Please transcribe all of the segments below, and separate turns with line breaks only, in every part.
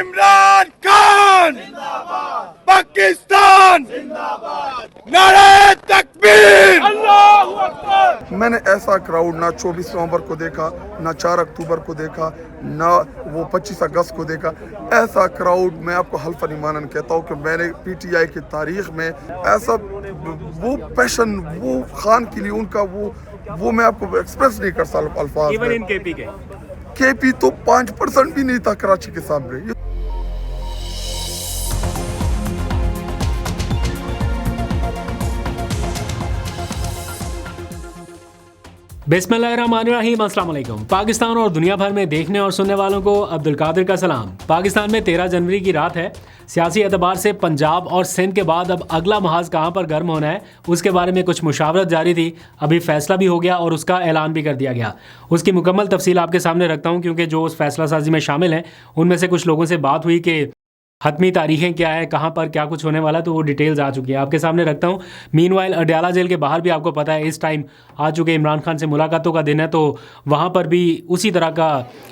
इमरान खान पाकिस्तान नारे तकबीर अल्लाहू अकबर।
मैंने ऐसा क्राउड ना 24 नवंबर को देखा, ना 4 अक्टूबर को देखा, ना वो 25 अगस्त को देखा। ऐसा क्राउड मैं आपको हल्फन ईमानन कहता हूँ कि मैंने पीटीआई की तारीख में ऐसा वो पैशन, वो खान के लिए उनका वो मैं आपको एक्सप्रेस नहीं कर सकता अल्फाज में।
इन
केपी तो 5% भी नहीं था कराची के सामने।
बिस्मिल्लाहिर्रहमानिर्रहीम, अस्सलाम वालेकुम। पाकिस्तान और दुनिया भर में देखने और सुनने वालों को अब्दुल कादिर का सलाम। पाकिस्तान में 13 जनवरी की रात है। सियासी एतबार से पंजाब और सिंध के बाद अब अगला महाज कहाँ पर गर्म होना है उसके बारे में कुछ मुशावरत जारी थी। अभी फैसला भी हो गया और उसका ऐलान भी कर दिया गया। उसकी मुकम्मल तफसील आपके सामने रखता हूँ, क्योंकि जो उस फैसला साजी में शामिल हैं उनमें से कुछ लोगों से बात हुई कि हतमी तारीखें क्या है, कहाँ पर क्या कुछ होने वाला है, तो वो डिटेल्स आ चुकी है, आपके सामने रखता हूँ। मीनवाइल अडयाला जेल के बाहर भी आपको पता है इस टाइम आ चुके इमरान खान से मुलाकातों का दिन है, तो वहाँ पर भी उसी तरह का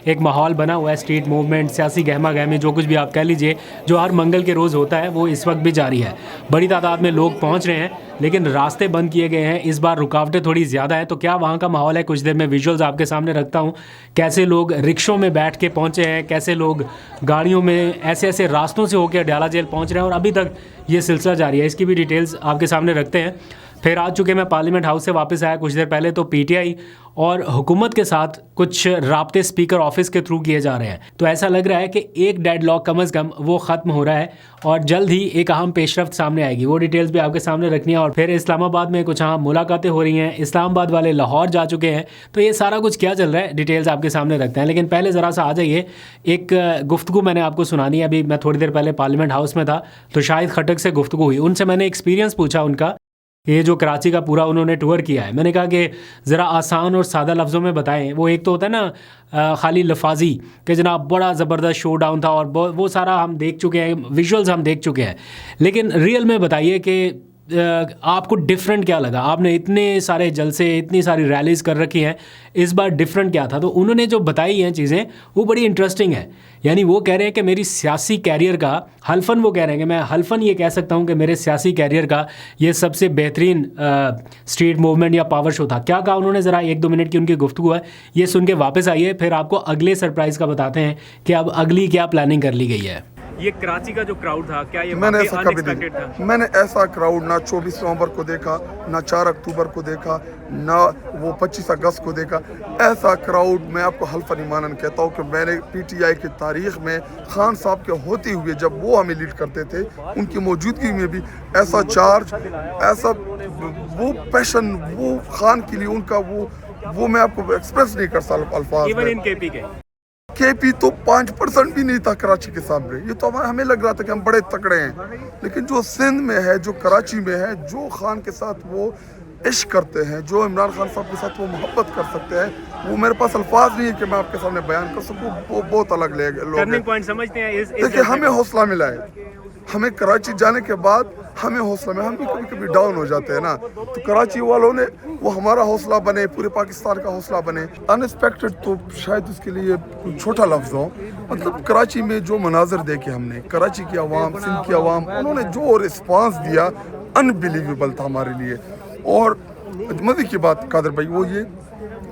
एक माहौल बना हुआ है। स्ट्रीट मूवमेंट, सियासी गहमा गहमी, जो कुछ भी आप कह लीजिए, जो हर मंगल के रोज़ होता है वो इस वक्त भी जारी है। बड़ी तादाद में लोग पहुँच रहे हैं, लेकिन रास्ते बंद किए गए हैं। इस बार रुकावटें थोड़ी ज़्यादा हैं, तो क्या वहाँ का माहौल है कुछ देर में विजुअल्स आपके सामने रखता हूँ। कैसे लोग रिक्शों में बैठ के पहुँचे हैं, कैसे लोग गाड़ियों में ऐसे ऐसे रास्तों से होकर अडयाला जेल पहुँच रहे हैं, और अभी तक ये सिलसिला जारी है। इसकी भी डिटेल्स आपके सामने रखते हैं। फिर आ चुके मैं पार्लियामेंट हाउस से वापस आया कुछ देर पहले, तो पीटीआई और हुकूमत के साथ कुछ राब्ते स्पीकर ऑफिस के थ्रू किए जा रहे हैं। तो ऐसा लग रहा है कि एक डेडलॉक कम अज़ कम वो ख़त्म हो रहा है और जल्द ही एक अहम पेशरफ्त सामने आएगी। वो डिटेल्स भी आपके सामने रखनी है। और फिर इस्लामाबाद में कुछ अहम मुलाकातें हो रही हैं। इस्लामाबाद वाले लाहौर जा चुके हैं। तो ये सारा कुछ क्या चल रहा है डिटेल्स आपके सामने रखते हैं, लेकिन पहले ज़रा सा आ जाइए। एक गुफ्तगू मैंने आपको सुनानी है। अभी मैं थोड़ी देर पहले पार्लियामेंट हाउस में था, तो शाहिद खट्टक से गुफ्तगू हुई। उनसे मैंने एक्सपीरियंस पूछा उनका, ये जो कराची का पूरा उन्होंने टूर किया है। मैंने कहा कि ज़रा आसान और सादा लफ्ज़ों में बताएं। वो एक तो होता है ना खाली लफाजी कि जनाब बड़ा ज़बरदस्त शो डाउन था और वो सारा हम देख चुके हैं, विजुअल्स हम देख चुके हैं, लेकिन रियल में बताइए कि आपको डिफरेंट क्या लगा। आपने इतने सारे जलसे, इतनी सारी रैलीज़ कर रखी हैं, इस बार डिफरेंट क्या था। तो उन्होंने जो बताई हैं चीज़ें वो बड़ी इंटरेस्टिंग है। यानी वो कह रहे हैं कि मेरी सियासी कैरियर का हल्फन, वो कह रहे हैं कि मैं हल्फन ये कह सकता हूँ कि मेरे सियासी कैरियर का ये सबसे बेहतरीन स्ट्रीट मूवमेंट या पावर शो था। क्या कहा उन्होंने, ज़रा 1-2 मिनट की उनकी गुफ्तगू है, ये सुन के वापस आइए। फिर आपको अगले सरप्राइज़ का बताते हैं कि अब अगली क्या प्लानिंग कर ली गई है। ये कराची का जो क्राउड था, क्या ये
मैंने ऐसा कभी नहीं, मैंने ऐसा क्राउड ना 24 नवंबर को देखा, ना 4 अक्टूबर को देखा, ना वो 25 अगस्त को देखा। ऐसा क्राउड मैं आपको हल्फन ईमानन कहता हूँ कि मैंने पीटीआई की तारीख में खान साहब के होते हुए, जब वो हमें लीड करते थे, उनकी मौजूदगी में भी ऐसा चार्ज, ऐसा वो पैशन, वो खान के लिए उनका वो मैं आपको एक्सप्रेस नहीं कर सकता अल्फाज में। केपी तो 5% भी नहीं था कराची के सामने। ये तो हमें लग रहा था कि हम बड़े तकड़े हैं, लेकिन जो सिंध में है, जो कराची में है, जो खान के साथ वो इश्क करते हैं, जो इमरान खान साहब के साथ वो मोहब्बत कर सकते हैं, वो मेरे पास अल्फाज नहीं है कि मैं आपके सामने बयान कर सकूं। वो बहुत अलग लोग
टर्निंग पॉइंट समझते हैं।
देखिए, हमें हौसला मिला है। हमें कराची जाने के बाद हमें हौसला में, हम भी कभी कभी डाउन हो जाते हैं ना, तो कराची वालों ने वो हमारा हौसला बने, पूरे पाकिस्तान का हौसला बने। अनएक्सपेक्टेड तो शायद उसके लिए छोटा लफ्ज़ हो, मतलब कराची में जो मनाजर देखे हमने, कराची की आवाम, सिंध की आवाम, उन्होंने जो रिस्पांस दिया अनबिलीवेबल था हमारे लिए। और मज़े की बात कादर भाई वो ये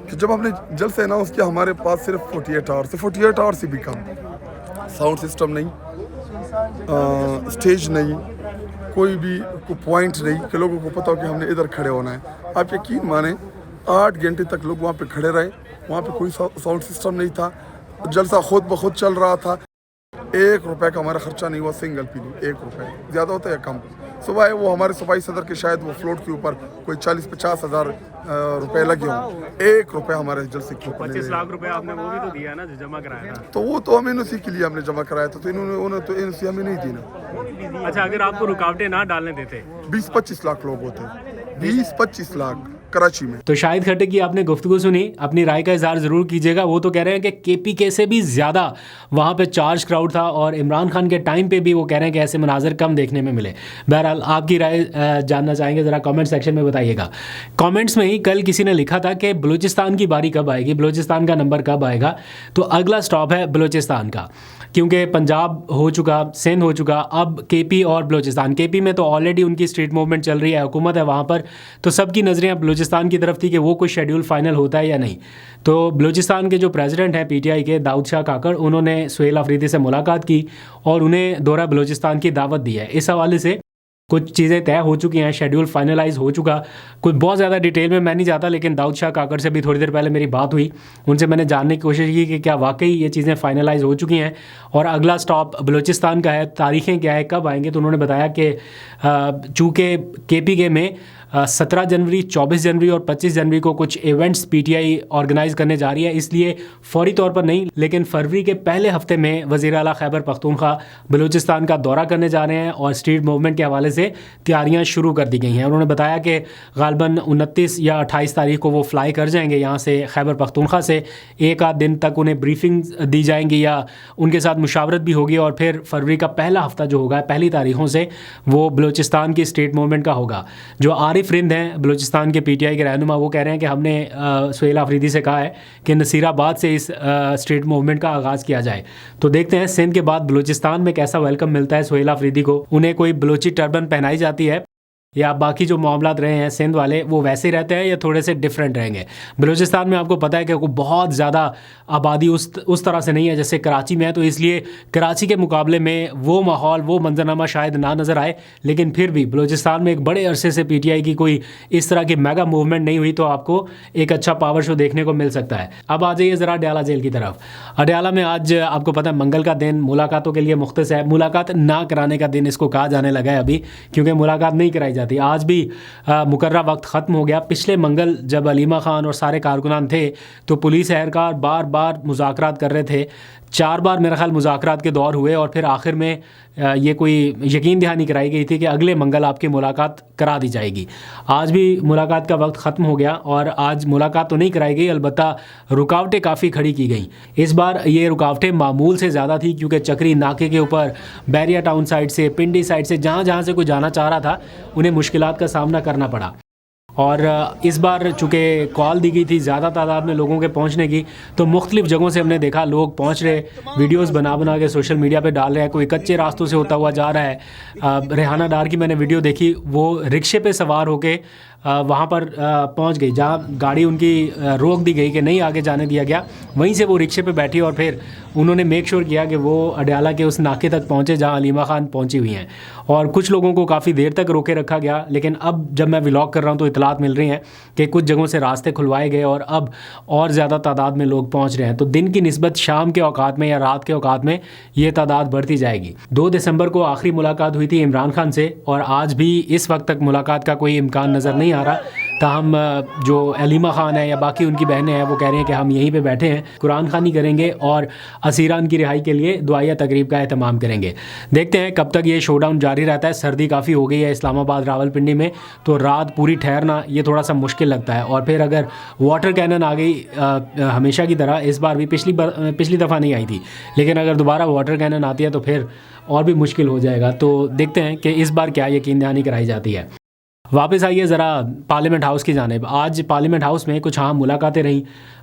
कि जब हमने जल्द से अनाउंस किया, हमारे पास सिर्फ 48 आवर्स से भी कम, साउंड सिस्टम नहीं, स्टेज नहीं, कोई भी पॉइंट नहीं कि लोगों को पता हो कि हमने इधर खड़े होना है। आप यकीन माने 8 घंटे तक लोग वहाँ पे खड़े रहे। वहाँ पे कोई साउंड सिस्टम नहीं था, जलसा खुद ब खुद चल रहा था। 1 रुपए का हमारा खर्चा नहीं हुआ, सिंगल पीली 1 रुपए, ज़्यादा होता है या कम। सुबह वो हमारे सफाई सदर के शायद वो फ्लोट के ऊपर कोई 40-50 हज़ार रुपए लगे हों। 1 रुपए हमारे जलसे के ऊपर।
25 लाख रुपए आपने वो भी तो दिया ना, जो जमा कराया था।
तो वो तो हमें उसी के लिए हमने जमा कराया था, तो उन्होंने तो इनसे हमें नहीं दी ना।
अच्छा, अगर आपको रुकावटें ना डालने देते
20-25 लाख लोग होते, 20-25 लाख कराची में।
तो शाहिद खट्टक की आपने गुफ्तगू सुनी, अपनी राय का इजहार ज़रूर कीजिएगा। वो तो कह रहे हैं कि केपीके से भी ज़्यादा वहाँ पे चार्ज क्राउड था और इमरान खान के टाइम पे भी वो कह रहे हैं कि ऐसे मनाजर कम देखने में मिले। बहरहाल आपकी राय जानना चाहेंगे, ज़रा कमेंट सेक्शन में बताइएगा। कमेंट्स में ही कल किसी ने लिखा था कि बलूचिस्तान की बारी कब आएगी, बलूचिस्तान का नंबर कब आएगा। तो अगला स्टॉप है बलूचिस्तान का। क्योंकि पंजाब हो चुका, सिंध हो चुका, अब केपी और बलूचिस्तान। केपी में तो ऑलरेडी उनकी स्ट्रीट मूवमेंट चल रही है, हुकूमत है वहाँ पर, तो सबकी नज़रें अब बलूचिस्तान की तरफ थी कि वो कोई शेड्यूल फाइनल होता है या नहीं। तो बलूचिस्तान के जो प्रेसिडेंट हैं पीटीआई के, दाऊद शाह काकड़, उन्होंने सुहेल अफरीदी से मुलाकात की और उन्हें दौरा बलूचिस्तान की दावत दी है। इस हवाले से कुछ चीज़ें तय हो चुकी हैं, शेड्यूल फाइनलाइज हो चुका। कुछ बहुत ज़्यादा डिटेल में मैं नहीं जाता, लेकिन दाऊद शाह काकड़ से भी थोड़ी देर पहले मेरी बात हुई, उनसे मैंने जानने की कोशिश की कि क्या वाकई ये चीज़ें फाइनलाइज हो चुकी हैं और अगला स्टॉप बलूचिस्तान का है, तारीखें क्या है, कब आएंगे। तो उन्होंने बताया कि चूँकि KPK में 17 जनवरी, 24 जनवरी और 25 जनवरी को कुछ इवेंट्स पीटीआई ऑर्गेनाइज करने जा रही है, इसलिए फौरी तौर पर नहीं, लेकिन फरवरी के पहले हफ्ते में वज़ीर आला खैबर पख्तूनख्वा बलूचिस्तान का दौरा करने जा रहे हैं और स्ट्रीट मूवमेंट के हवाले से तैयारियां शुरू कर दी गई हैं। उन्होंने बताया कि गालबन 29 या 28 तारीख को वो फ्लाई कर जाएंगे यहाँ से, खैबर पख्तूनख्वा से। एक आध दिन तक उन्हें ब्रीफिंग दी जाएंगी या उनके साथ मुशावरत भी होगी और फिर फरवरी का पहला हफ्ता जो होगा, पहली तारीखों से वो बलूचिस्तान की स्ट्रीट मूवमेंट का होगा। जो आरिफ रिंद हैं बलूचिस्तान के पीटीआई के रहनुमा, वो कह रहे हैं कि हमने सुहेल अफरीदी से कहा है कि नसीराबाद से इस स्ट्रीट मूवमेंट का आगाज़ किया जाए। तो देखते हैं सिंध के बाद बलूचिस्तान में कैसा वेलकम मिलता है सुहेल अफरीदी को। उन्हें कोई बलूची टर्बन पहनाई जाती है या बाकी जो मामलात रहे हैं सिंध वाले वो वैसे ही रहते हैं या थोड़े से डिफरेंट रहेंगे। बलूचिस्तान में आपको पता है कि बहुत ज़्यादा आबादी उस तरह से नहीं है जैसे कराची में है, तो इसलिए कराची के मुकाबले में वो माहौल, वो मंजरनामा शायद ना नज़र आए, लेकिन फिर भी बलूचिस्तान में एक बड़े अरसे से पीटीआई की कोई इस तरह की मेगा मूवमेंट नहीं हुई, तो आपको एक अच्छा पावर शो देखने को मिल सकता है। अब आ जाइए ज़रा अडयाला जेल की तरफ। अडयाला में आज आपको पता है मंगल का दिन मुलाकातों के लिए मुख्तस है। मुलाकात ना कराने का दिन इसको कहा जाने लगा है अभी, क्योंकि मुलाकात नहीं कराई जाती। आज भी मुकर्रर वक्त ख़त्म हो गया। पिछले मंगल जब अलीमा खान और सारे कारकुनान थे तो पुलिस एहलकार बार बार मुज़ाकरात कर रहे थे। 4 बार मेरा ख्याल मुज़ाकरात के दौर हुए और फिर आखिर में ये कोई यकीन दहानी कराई गई थी कि अगले मंगल आपकी मुलाकात करा दी जाएगी। आज भी मुलाकात का वक्त ख़त्म हो गया और आज मुलाकात तो नहीं कराई गई, अलबत्ता रुकावटें काफ़ी खड़ी की गई। इस बार ये रुकावटें मामूल से ज़्यादा थी, क्योंकि चक्री नाके के ऊपर बैरिया टाउन साइड से, पिंडी साइड से, जहाँ जहाँ से कोई जाना चाह रहा था उन्हें मुश्किलात का सामना करना पड़ा। और इस बार चूँकि कॉल दी गई थी ज़्यादा तादाद में लोगों के पहुंचने की, तो मुख्तलिफ़ जगहों से हमने देखा लोग पहुंच रहे, वीडियोस बना बना के सोशल मीडिया पे डाल रहे हैं। कोई कच्चे रास्तों से होता हुआ जा रहा है। रेहाना डार की मैंने वीडियो देखी, वो रिक्शे पे सवार होके वहाँ पर पहुँच गई जहाँ गाड़ी उनकी रोक दी गई कि नहीं आगे जाने दिया गया। वहीं से वो रिक्शे पे बैठी और फिर उन्होंने मेक श्योर किया कि वो अडयाला के उस नाके तक पहुँचे जहाँ अलीमा खान पहुँची हुई हैं। और कुछ लोगों को काफ़ी देर तक रोके रखा गया, लेकिन अब जब मैं व्लॉग कर रहा हूँ तो इतलात मिल रही हैं कि कुछ जगहों से रास्ते खुलवाए गए और अब और ज़्यादा तादाद में लोग पहुँच रहे हैं। तो दिन की निस्बत शाम के औकात में या रात के औकात में ये तादाद बढ़ती जाएगी। 2 दिसंबर को आखिरी मुलाकात हुई थी इमरान खान से और आज भी इस वक्त तक मुलाकात का कोई इम्कान नज़र नहीं आ रहा। ताहम जो अलीमा खान है या बाकी उनकी बहनें हैं वो कह रहे हैं कि हम यहीं पे बैठे हैं, कुरान खानी करेंगे और असीरान की रिहाई के लिए दुआया तकरीब का एहतमाम करेंगे। देखते हैं कब तक ये शोडाउन जारी रहता है। सर्दी काफ़ी हो गई है इस्लामाबाद, रावलपिंडी में, तो रात पूरी ठहरना ये थोड़ा सा मुश्किल लगता है। और फिर अगर वाटर कैनन आ गई हमेशा की तरह, इस बार भी पिछली दफ़ा नहीं आई थी, लेकिन अगर दोबारा वाटर कैनन आती है तो फिर और भी मुश्किल हो जाएगा। तो देखते हैं कि इस बार क्या यकीन दहानी कराई जाती है। वापस आइए ज़रा पार्लियामेंट हाउस की जानिब। आज पार्लियामेंट हाउस में कुछ अहम मुलाकातें रहीं।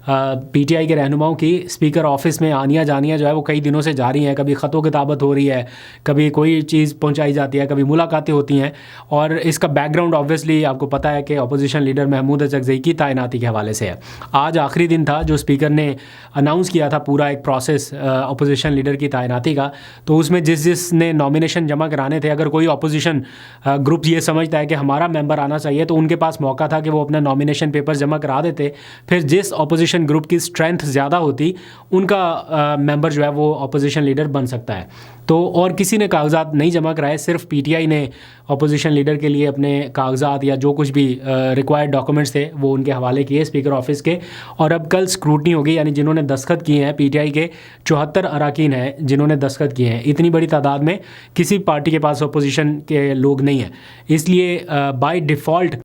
पीटीआई के रहनुमाओं की स्पीकर ऑफिस में आनियाँ जानियाँ जो है वो कई दिनों से जारी हैं। कभी ख़तों किताबत हो रही है, कभी कोई चीज़ पहुंचाई जाती है, कभी मुलाकातें होती हैं। और इसका बैकग्राउंड ऑब्वियसली आपको पता है कि अपोजिशन लीडर महमूद अचकज़ई की तैनाती के हवाले से है। आज आखिरी दिन था जो स्पीकर ने अनाउंस किया था पूरा एक प्रोसेस अपोजिशन लीडर की तैनाती का। तो उसमें जिसने नॉमिनेशन जमा कराने थे, अगर कोई अपोजिशन ग्रुप ये समझता है कि हमारा मेंबर आना चाहिए तो उनके पास मौका था कि वो अपना नॉमिनेशन पेपर जमा करा देते। फिर जिस अपोजिशन ग्रुप की स्ट्रेंथ ज़्यादा होती उनका मेंबर जो है वो अपोजिशन लीडर बन सकता है। तो और किसी ने कागजात नहीं जमा कराए, सिर्फ पीटीआई ने अपोजिशन लीडर के लिए अपने कागजात या जो कुछ भी रिक्वायर्ड डॉक्यूमेंट्स थे वो उनके हवाले किए स्पीकर ऑफिस के। और अब कल स्क्रूटनी होगी, यानी जिन्होंने दस्तखत किए हैं, पीटीआई के 74 अरकान हैं जिन्होंने दस्तखत किए हैं। इतनी बड़ी तादाद में किसी पार्टी के पास अपोजिशन के लोग नहीं हैं, इसलिए बाय डिफ़ॉल्ट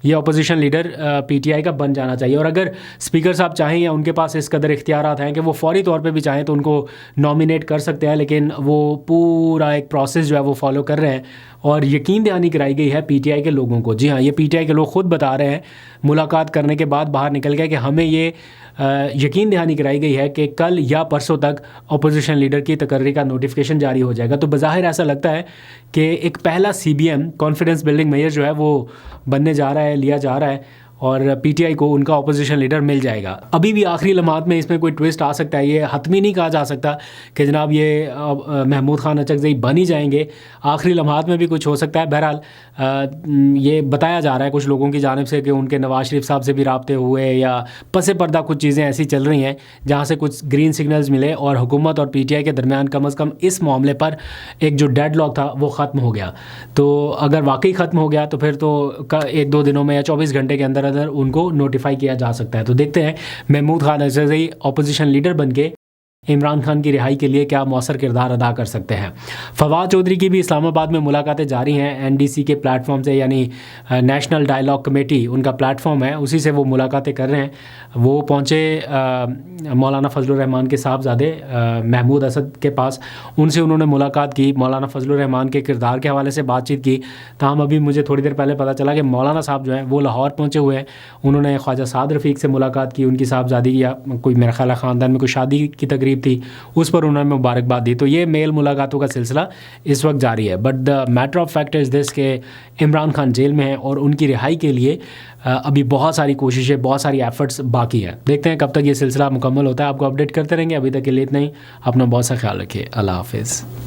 ये अपोजिशन लीडर पीटीआई का बन जाना चाहिए। और अगर स्पीकर साहब चाहें या उनके पास इस कदर इख्तियारात हैं कि वो फौरी तौर पे भी चाहें तो उनको नॉमिनेट कर सकते हैं, लेकिन वो पूरा एक प्रोसेस जो है वो फॉलो कर रहे हैं। और यकीन दहानी कराई गई है पीटीआई के लोगों को। जी हाँ, ये पीटीआई के लोग खुद बता रहे हैं मुलाकात करने के बाद बाहर निकल गए कि हमें ये यकीन दहानी कराई गई है कि कल या परसों तक अपोजिशन लीडर की तकर्री का नोटिफिकेशन जारी हो जाएगा। तो बज़ाहिर ऐसा लगता है कि एक पहला CBM कॉन्फिडेंस बिल्डिंग मेजर जो है वो बनने जा रहा है, लिया जा रहा है और PTI को उनका अपोजिशन लीडर मिल जाएगा। अभी भी आखिरी लम्हात में इसमें कोई ट्विस्ट आ सकता है, ये हतमी नहीं कहा जा सकता कि जनाब ये महमूद खान अचकज़ई बन ही जाएंगे, आखिरी लम्हात में भी कुछ हो सकता है। बहरहाल ये बताया जा रहा है कुछ लोगों की जानिब से कि उनके नवाज शरीफ साहब से भी राब्ते हुए या पसे पर्दा कुछ चीज़ें ऐसी चल रही हैं जहाँ से कुछ ग्रीन सिग्नल्स मिले और हुकूमत और PTI के दरमियान कम अज़ कम इस मामले पर एक जो डेडलॉक था वो ख़त्म हो गया। तो अगर वाकई ख़त्म हो गया तो फिर तो 1-2 दिनों में या 24 घंटे के अंदर उनको नोटिफाई किया जा सकता है। तो देखते हैं महमूद खान अचकज़ई अपोजिशन लीडर बनके इमरान खान की रिहाई के लिए क्या मौसर किरदार अदा कर सकते हैं। फवाद चौधरी की भी इस्लामाबाद में मुलाकातें जारी हैं NDC के प्लेटफॉर्म से, यानी नेशनल डायलॉग कमेटी उनका प्लेटफॉर्म है, उसी से वो मुलाकातें कर रहे हैं। वो पहुँचे मौलाना फजलुर रहमान के साहबजादे महमूद असद के पास, उनसे उन्होंने मुलाकात की, मौलाना फजलुर रहमान के किरदार के हवाले से बातचीत की। ताहम अभी मुझे थोड़ी देर पहले पता चला कि मौलाना साहब जो हैं वो लाहौर पहुँचे हुए हैं, उन्होंने ख्वाजा साद रफ़ीक से मुलाकात की, उनकी साहबजादी या कोई मेरा ख्याल है ख़ानदान में कोई शादी की तकरीब थी, उस पर उन्होंने मुबारकबाद दी। तो ये मेल मुलाकातों का सिलसिला इस वक्त जारी है। But the matter of fact is this के इमरान खान जेल में हैं और उनकी रिहाई के लिए अभी बहुत सारी कोशिशें, बहुत सारी एफर्ट्स बाकी हैं। देखते हैं कब तक ये सिलसिला मुकम्मल होता है, आपको अपडेट करते रहेंगे। अभी तक के लिए इतना ही, अपना बहुत सा ख्याल रखिए। अल्लाह हाफिज़।